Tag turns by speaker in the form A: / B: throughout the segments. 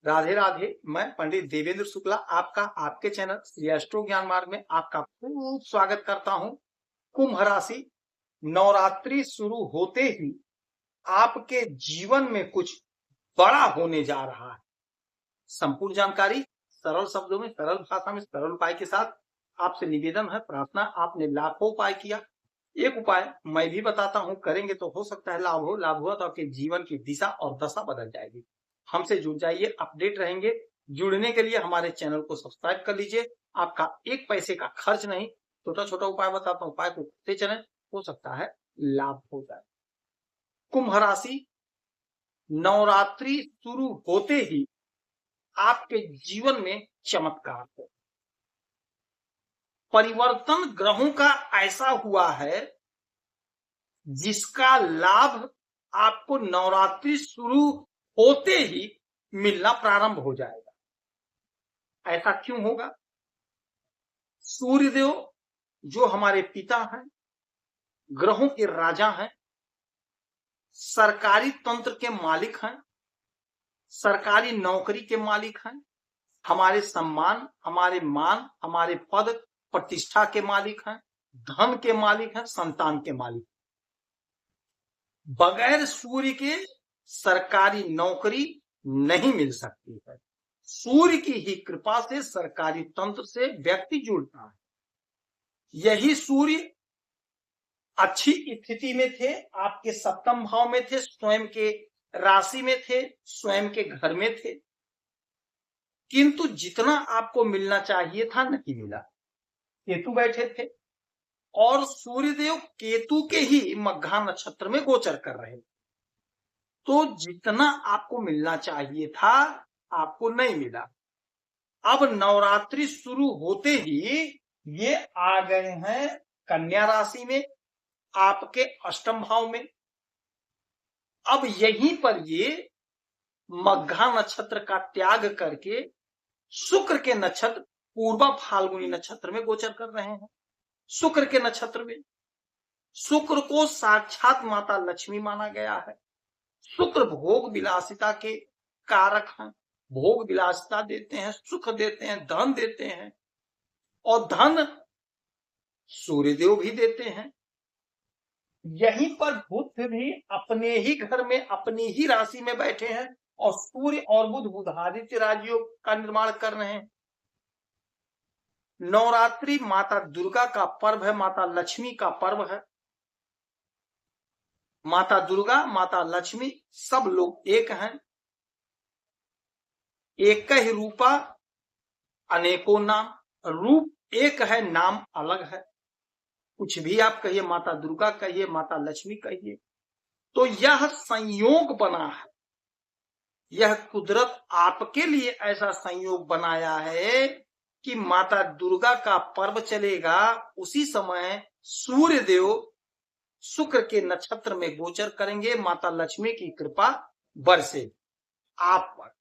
A: राधे राधे। मैं पंडित देवेंद्र शुक्ला आपका आपके चैनल श्री एस्ट्रो ज्ञान मार्ग में आपका खूब स्वागत करता हूं। कुंभ राशि, नवरात्रि शुरू होते ही आपके जीवन में कुछ बड़ा होने जा रहा है। संपूर्ण जानकारी सरल शब्दों में, सरल भाषा में, सरल उपाय के साथ आपसे निवेदन है, प्रार्थना। आपने लाखों उपाय किया, एक उपाय मैं भी बताता हूं, करेंगे तो हो सकता है लाभ हुआ तो आपके जीवन की दिशा और दशा बदल जाएगी। हमसे जुड़ जाइए, अपडेट रहेंगे। जुड़ने के लिए हमारे चैनल को सब्सक्राइब कर लीजिए। आपका एक पैसे का खर्च नहीं, छोटा छोटा उपाय बताता हूं, उपाय को करते चलें, हो सकता है लाभ हो जाए। कुंभ राशि, नवरात्रि शुरू होते ही आपके जीवन में चमत्कार हो। परिवर्तन ग्रहों का ऐसा हुआ है जिसका लाभ आपको नवरात्रि शुरू होते ही मिलना प्रारंभ हो जाएगा। ऐसा क्यों होगा? सूर्यदेव जो हमारे पिता हैं, ग्रहों के राजा हैं, सरकारी तंत्र के मालिक हैं, सरकारी नौकरी के मालिक हैं, हमारे सम्मान, हमारे मान, हमारे पद प्रतिष्ठा के मालिक हैं, धन के मालिक हैं, संतान के मालिक। बगैर सूर्य के सरकारी नौकरी नहीं मिल सकती है। सूर्य की ही कृपा से सरकारी तंत्र से व्यक्ति जुड़ता है। यही सूर्य अच्छी स्थिति में थे, आपके सप्तम भाव में थे, स्वयं के राशि में थे, स्वयं के घर में थे, किंतु जितना आपको मिलना चाहिए था नहीं मिला। केतु बैठे थे और सूर्यदेव केतु के ही मघा नक्षत्र में गोचर कर रहे, तो जितना आपको मिलना चाहिए था आपको नहीं मिला। अब नवरात्रि शुरू होते ही ये आ गए हैं कन्या राशि में, आपके अष्टम भाव में। अब यहीं पर ये मघा नक्षत्र का त्याग करके शुक्र के नक्षत्र पूर्वा फाल्गुनी नक्षत्र में गोचर कर रहे हैं। शुक्र के नक्षत्र में, शुक्र को साक्षात माता लक्ष्मी माना गया है। शुक्र भोग विलासिता के कारक हैं, भोग विलासिता देते हैं, सुख देते हैं, धन देते हैं, और धन सूर्यदेव भी देते हैं। यहीं पर बुध भी अपने ही घर में, अपनी ही राशि में बैठे हैं और सूर्य और बुध बुधादित्य राजयोग का निर्माण कर रहे हैं। नवरात्रि माता दुर्गा का पर्व है, माता लक्ष्मी का पर्व है। माता दुर्गा, माता लक्ष्मी सब लोग एक हैं। एक ही रूपा अनेकों नाम, रूप एक है, नाम अलग है। कुछ भी आप कहिए, माता दुर्गा कहिए, माता लक्ष्मी कहिए, तो यह संयोग बना है, यह कुदरत आपके लिए ऐसा संयोग बनाया है कि माता दुर्गा का पर्व चलेगा, उसी समय सूर्यदेव शुक्र के नक्षत्र में गोचर करेंगे। माता लक्ष्मी की कृपा बरसे आप पर।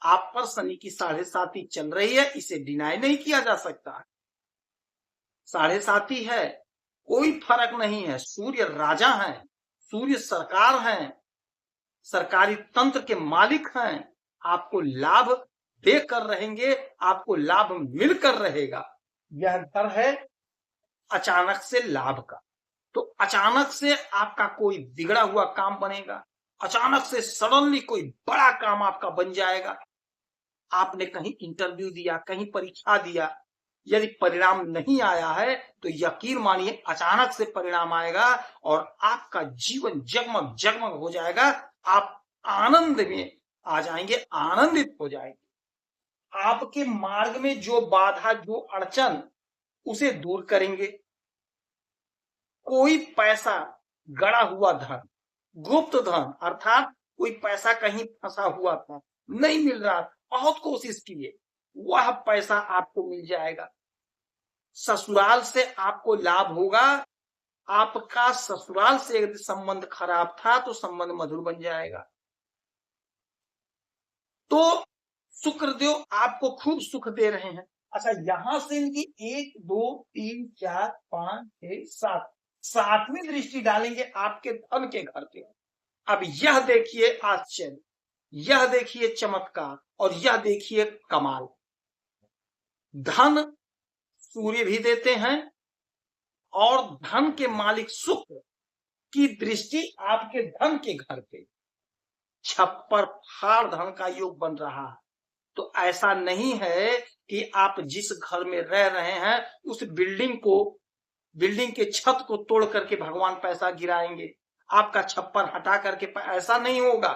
A: आप पर शनि की 7.5 चल रही है, इसे डिनाई नहीं किया जा सकता। 7.5 है, कोई फर्क नहीं है। सूर्य राजा हैं, सूर्य सरकार हैं, सरकारी तंत्र के मालिक हैं। आपको लाभ देकर रहेंगे, आपको लाभ मिलकर रहेगा। यह घर है अचानक से लाभ का। तो अचानक से आपका कोई बिगड़ा हुआ काम बनेगा, अचानक से सडनली कोई बड़ा काम आपका बन जाएगा। आपने कहीं इंटरव्यू दिया, कहीं परीक्षा दिया, यदि परिणाम नहीं आया है तो यकीन मानिए अचानक से परिणाम आएगा और आपका जीवन जगमग जगमग हो जाएगा। आप आनंद में आ जाएंगे, आनंदित हो जाएंगे। आपके मार्ग में जो बाधा, जो अड़चन, उसे दूर करेंगे। कोई पैसा, गड़ा हुआ धन, गुप्त धन, अर्थात कोई पैसा कहीं फंसा हुआ था, नहीं मिल रहा, बहुत कोशिश किए, वह पैसा आपको मिल जाएगा। ससुराल से आपको लाभ होगा। आपका ससुराल से यदि संबंध खराब था तो संबंध मधुर बन जाएगा। तो शुक्रदेव आपको खूब सुख दे रहे हैं। अच्छा, यहां से इनकी 1 2 3 4 5 6 7 सातवीं दृष्टि डालेंगे आपके धन के घर पे। अब यह देखिए आश्चर्य, यह देखिए चमत्कार और यह देखिए कमाल। धन सूर्य भी देते हैं और धन के मालिक शुक्र की दृष्टि आपके धन के घर पे छप्पर फाड़ धन का योग बन रहा है। तो ऐसा नहीं है कि आप जिस घर में रह रहे हैं उस बिल्डिंग के छत को तोड़ करके भगवान पैसा गिराएंगे, आपका छप्पर हटा करके। ऐसा नहीं होगा।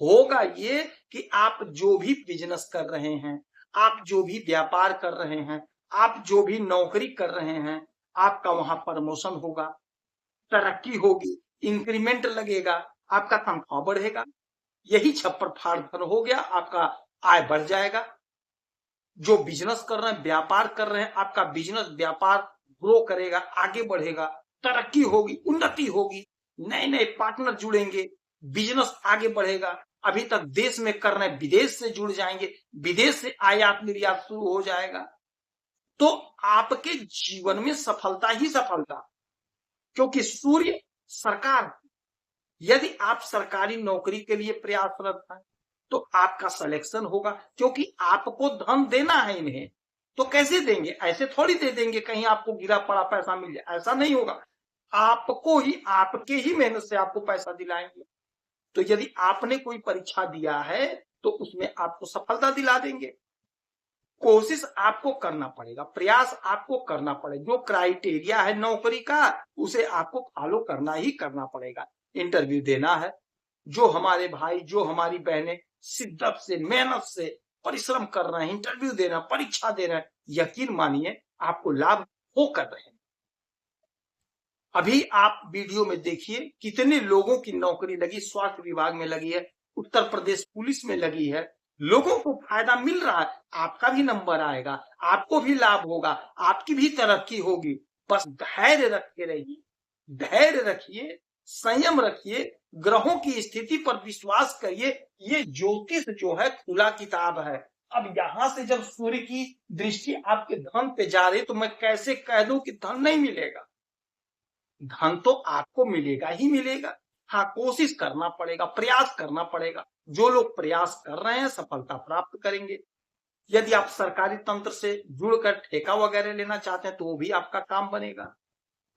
A: होगा ये कि आप जो भी बिजनेस कर रहे हैं, आप जो भी व्यापार कर रहे हैं, आप जो भी नौकरी कर रहे हैं, आपका वहां प्रमोशन होगा, तरक्की होगी, इंक्रीमेंट लगेगा, आपका तनख्वाह बढ़ेगा। यही छप्पर फाड़ धन हो गया, आपका आय बढ़ जाएगा। जो बिजनेस कर रहे हैं, व्यापार कर रहे हैं, आपका बिजनेस व्यापार ग्रो करेगा, आगे बढ़ेगा, तरक्की होगी, उन्नति होगी, नए नए पार्टनर जुड़ेंगे, बिजनेस आगे बढ़ेगा। अभी तक देश में कर रहे हैं, विदेश से जुड़ जाएंगे, विदेश से आयात निर्यात शुरू हो जाएगा। तो आपके जीवन में सफलता ही सफलता, क्योंकि सूर्य सरकार। यदि आप सरकारी नौकरी के लिए प्रयासरत हैं तो आपका सिलेक्शन होगा, क्योंकि आपको धन देना है इन्हें। तो कैसे देंगे? ऐसे थोड़ी दे देंगे कहीं आपको गिरा पड़ा पैसा मिल जाए, ऐसा नहीं होगा। आपको ही, आपके ही मेहनत से आपको पैसा दिलाएंगे। तो यदि आपने कोई परीक्षा दिया है तो उसमें आपको सफलता दिला देंगे। कोशिश आपको करना पड़ेगा, प्रयास आपको करना पड़ेगा। जो क्राइटेरिया है नौकरी का उसे आपको फॉलो करना ही करना पड़ेगा। इंटरव्यू देना है। जो हमारे भाई, जो हमारी बहनें शिद्दत से, मेहनत से परिश्रम कर रहे हैं, इंटरव्यू दे रहे हैं, परीक्षा दे रहे हैं, यकीन मानिए आपको लाभ हो कर रहे हैं। अभी आप वीडियो में देखिए कितने लोगों की नौकरी लगी, स्वास्थ्य विभाग में लगी है, उत्तर प्रदेश पुलिस में लगी है। लोगों को फायदा मिल रहा है, आपका भी नंबर आएगा, आपको भी लाभ होगा, आपकी भी तरक्की होगी। बस धैर्य रखे रहिए, धैर्य रखिए, संयम रखिए, ग्रहों की स्थिति पर विश्वास करिए। ये ज्योतिष जो है खुला किताब है। अब यहां से जब सूर्य की दृष्टि आपके धन पे जा रही तो मैं कैसे कह दूं कि धन नहीं मिलेगा? धन तो आपको मिलेगा ही मिलेगा। हाँ, कोशिश करना पड़ेगा, प्रयास करना पड़ेगा। जो लोग प्रयास कर रहे हैं सफलता प्राप्त करेंगे। यदि आप सरकारी तंत्र से जुड़कर ठेका वगैरह लेना चाहते हैं तो वो भी आपका काम बनेगा।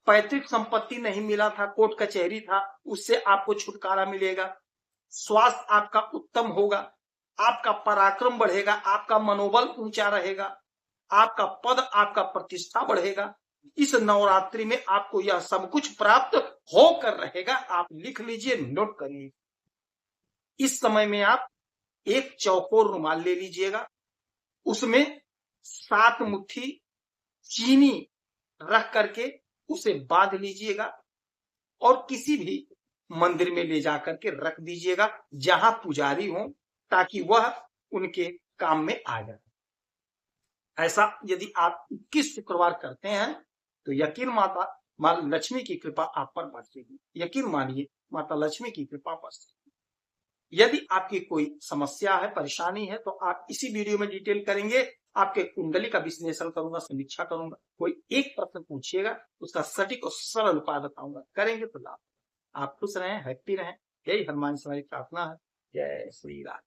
A: पैतृक संपत्ति नहीं मिला था, कोर्ट कचहरी था, उससे आपको छुटकारा मिलेगा। स्वास्थ्य आपका उत्तम होगा, आपका पराक्रम बढ़ेगा, आपका मनोबल ऊंचा रहेगा, आपका पद, आपका प्रतिष्ठा बढ़ेगा। इस नवरात्रि में आपको यह सब कुछ प्राप्त होकर रहेगा। आप लिख लीजिए, नोट करिए। इस समय में आप एक चौकोर रुमाल ले लीजिएगा, उसमें 7 मुट्ठी चीनी रख करके उसे बांध लीजिएगा और किसी भी मंदिर में ले जाकर के रख दीजिएगा जहां पुजारी हो, ताकि वह उनके काम में आ जाए। ऐसा यदि आप 21 शुक्रवार करते हैं तो यकीन माता लक्ष्मी की कृपा आप पर बरसेगी। यकीन मानिए माता लक्ष्मी की कृपा बरसेगी। यदि आपकी कोई समस्या है, परेशानी है, तो आप इसी वीडियो में डिटेल करेंगे। आपके कुंडली का विश्लेषण करूंगा, समीक्षा करूंगा। कोई एक प्रश्न पूछिएगा, उसका सटीक और सरल उपाय बताऊंगा। करेंगे तो लाभ। आप खुश रहें, हैप्पी रहें, यही हनुमान स्वामी की प्रार्थना है। जय श्री राम।